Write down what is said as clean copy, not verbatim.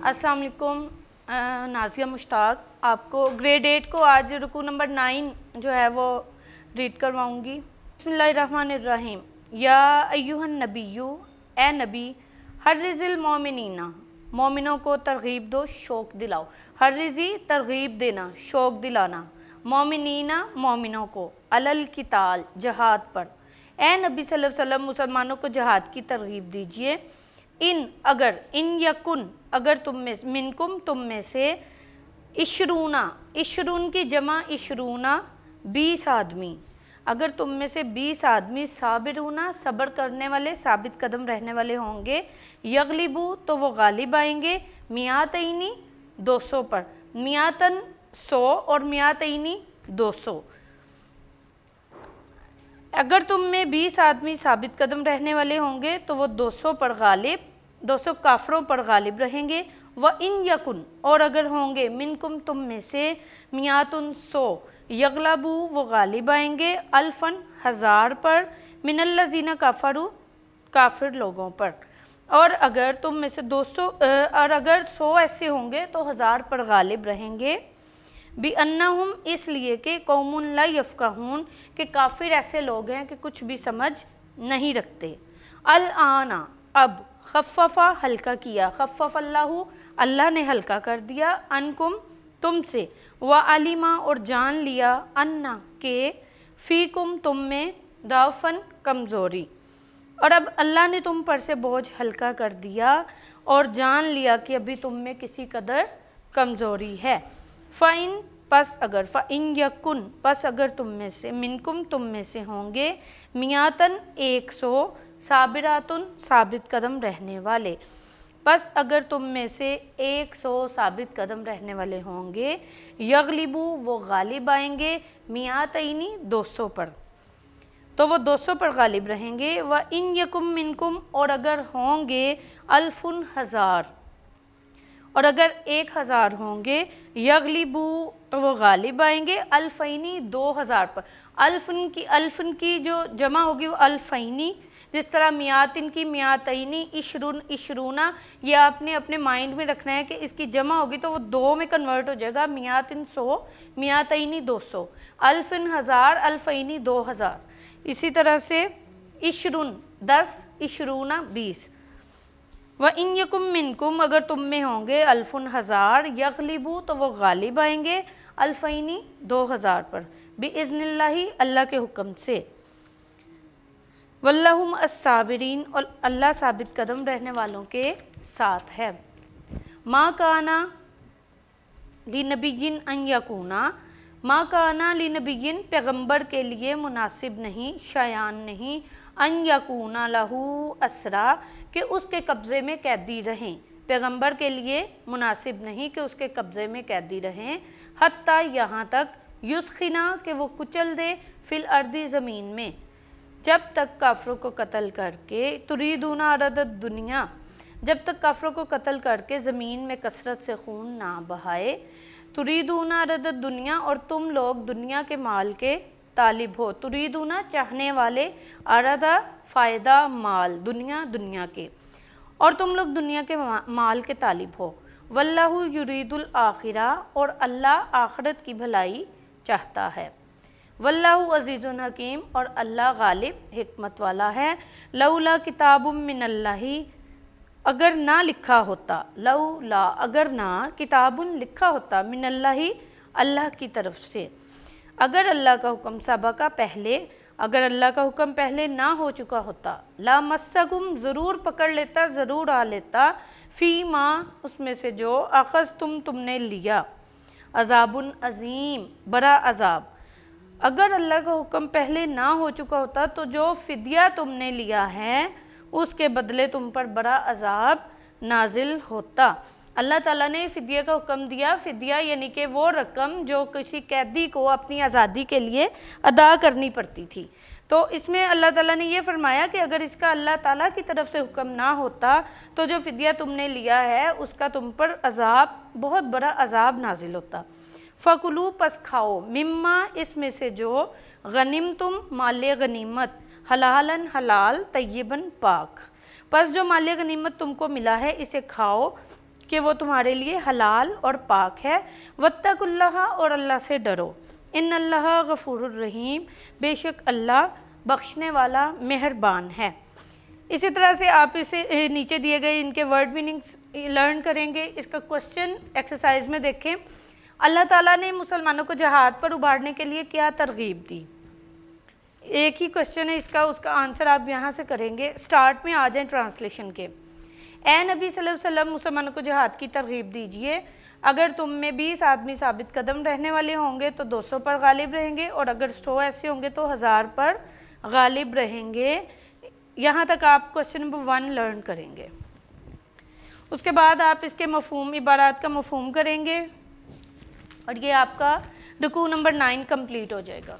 अस्सलाम वालेकुम। नाज़िया मुश्ताक आपको ग्रेड 8 को आज रुकू नंबर 9 जो है वो रीड करवाऊँगी। बिस्मिल्लाहिर्रहमानिर्रहीम। या अय्युहन नबिय्यु, ए नबी, हर्रिज़िल मोमिनीना, मोमिनों को तरगीब दो, शौक़ दिलाओ। हर्रिज़ी तरगीब देना, शौक़ दिलाना। मोमिनीना मोमिनों को, अलल किताल जहाद पर। ए नबी सल्लल्लाहु अलैहि वसल्लम मुसलमानों को जहाद की तरगीब दीजिए। इन अगर, इन यकुन अगर तुम में, मिनकुम तुम में से, इशरूना, इशरून की जमा इशरूना 20 आदमी, अगर तुम में से 20 आदमी, साबिरूना सब्र करने वाले, साबित कदम रहने वाले होंगे, यगलिबू तो वो गालिब आएंगे, मियातैनी 200 पर, मियातन 100 और मियातैनी 200। अगर तुम में 20 आदमी साबित कदम रहने वाले होंगे तो वो 200 पर गालिब, 200 काफरों पर गालिब रहेंगे। व इन यकुन और अगर होंगे, मिनकुम तुम में से, मियातुन 100, यगलबू वो गालिब आएंगे, अल्फन 1000 पर, मिनल्लज़ीना काफरू काफिर लोगों पर। और अगर तुम में से 200 और अगर 100 ऐसे होंगे तो 1000 पर गालिब रहेंगे। बी अन्नहुम इसलिए कि कौमुन ला यफ़क़हून कि काफिर ऐसे लोग हैं कि कुछ भी समझ नहीं रखते। अल आना अब, खफ़फ़ा हल्का किया, खफ़फ़ल्लाहु अल्लाह ने हल्का कर दिया, अनकुम तुमसे, व अलिमा और जान लिया, अन्ना के, फ़ीकुम तुम में, दाफ़न कमज़ोरी। और अब अल्लाह ने तुम पर से बोझ हल्का कर दिया और जान लिया कि अभी तुम में किसी कदर कमज़ोरी है। फ़इन पस अगर, फ़इन यकुन पस अगर तुम में से, मिनकुम तुम में से होंगे, मियातन 100, साबिरातुन साबित कदम रहने वाले, बस अगर तुम में से 100 साबित कदम रहने वाले होंगे, यगलिबू वो गालिब आएंगे, मियातैनी 200 पर, तो वो 200 पर गालिब रहेंगे। व इन यकुम मिनकुम और अगर होंगे, अल्फुन 1000 और अगर 1000 होंगे, यगलिबू तो वो गालिब आएंगे, अल्फ़ैनी 2000 पर। अल्फन की जो जमा होगी वो अल्फ़ैनी, जिस तरह मियातिन की मियातैनी, इशरून इशरूना, ये आपने अपने माइंड में रखना है कि इसकी जमा होगी तो वो 2 में कन्वर्ट हो जाएगा, मियातिन 100, मियातैनी 200, अल्फिन 1000, अल्फ़ैनी 2000। इसी तरह से इशरून 10, इशरूना 20। व इन यकुम मिनकुम अगर तुम में होंगे, अल्फुन 1000, यगलिबू तो वो गालिब आएंगे, अल्फ़ैनी 2000 पर, बिइज़्निल्लाहि अल्लाह के हुक्म से। वल्लाहुम अस्साबिरीन और अल्लाह साबित कदम रहने वालों के साथ है। मा काना ली नबिय्यिन अन यकूना, मा काना ली नबिय्यिन पैगम्बर के लिए मुनासिब नहीं, शायान नहीं, अन यकूना लहू असरा कि उसके कब्ज़े में कैदी रहें, पैगम्बर के लिए मुनासिब नहीं कि उसके कब्ज़े में कैदी रहें, हत्ता यहाँ तक, युस्खिना कि वो कुचल दे, फिल अर्दी ज़मीन में, जब तक काफरों को कत्ल करके, तुरीदूना अरदत दुनिया, जब तक काफरों को कत्ल करके ज़मीन में कसरत से खून ना बहाए, तुरीदूना अरदत दुनिया और तुम लोग दुनिया के माल के तालिब हो, तुरीदूना चाहने वाले, अरदा फ़ायदा माल, दुनिया दुनिया के, और तुम लोग दुनिया के माल के तालिब हो। वल्लाहु युरीदुल आखिरा और अल्लाह आखिरत की भलाई चाहता है। वल्लाहु अज़ीज़ुन हकीम और अल्लाह गालिब हिकमत वाला है। लौला किताबुम मिनल्लाहि अगर ना लिखा होता, लौला अगर ना, किताबुन लिखा होता, मिनल्लाहि अल्लाह की तरफ से, अगर अल्लाह का हुक्म सबका पहले, अगर अल्लाह का हुक्म पहले ना हो चुका होता, ला मस्सकुम ज़रूर पकड़ लेता, ज़रूर आ लेता, फ़ी माँ उसमें से जो, अख़ज़ तुमने लिया, अज़ाबुन अज़ीम बड़ा अज़ाब, अगर अल्लाह का हुक्म पहले ना हो चुका होता तो जो फ़िदिया तुमने लिया है उसके बदले तुम पर बड़ा अज़ाब नाजिल होता। अल्लाह ताला ने फ़िदिया का हुक्म दिया, फ़िदिया यानी कि वो रकम जो किसी कैदी को अपनी आज़ादी के लिए अदा करनी पड़ती थी। तो इसमें अल्लाह ताला ने ये फरमाया कि अगर इसका अल्लाह ताला की तरफ से हुक्म ना होता तो जो फ़िदिया तुमने लिया है उसका तुम पर अज़ाब, बहुत बड़ा अज़ाब नाजिल होता। फ़कुलू पस खाओ, मिम्मा इसमें से जो, गनिम तुम माले गनीमत, हलालन हलाल, तय्यबन पाक, पस जो माले गनीमत तुमको मिला है इसे खाओ, کہ وہ تمہارے لیے حلال اور پاک ہے۔ واتقوا اللہ، اور اللہ سے ڈرو۔ ان اللہ غفور الرحیم، بے شک اللہ بخشنے والا مہربان ہے۔ اسی طرح سے آپ اسے نیچے دیے گئے ان کے ورڈ میننگز لرن کریں گے۔ اس کا کوسچن ایکسرسائز میں دیکھیں، اللہ تعالیٰ نے مسلمانوں کو جہاد پر ابھارنے کے لیے کیا ترغیب دی؟ ایک ہی کوسچن ہے اس کا آنسر آپ یہاں سے کریں گے۔ سٹارٹ میں آ جائیں ٹرانسلیشن کے۔ اے نبی صلی اللہ علیہ وسلم، مسلمانوں کو جہاد کی ترغیب دیجئے۔ اگر تم میں 20 آدمی ثابت قدم رہنے والے ہوں گے تو 200 پر غالب رہیں گے، اور اگر 100 ایسے ہوں گے تو 1000 پر غالب رہیں گے۔ یہاں تک آپ کوسچن نمبر 1 لرن کریں گے۔ اس کے بعد آپ اس کے مفہوم، عبارات کا مفہوم کریں گے، اور یہ آپ کا رکوع نمبر 9 کمپلیٹ ہو جائے گا۔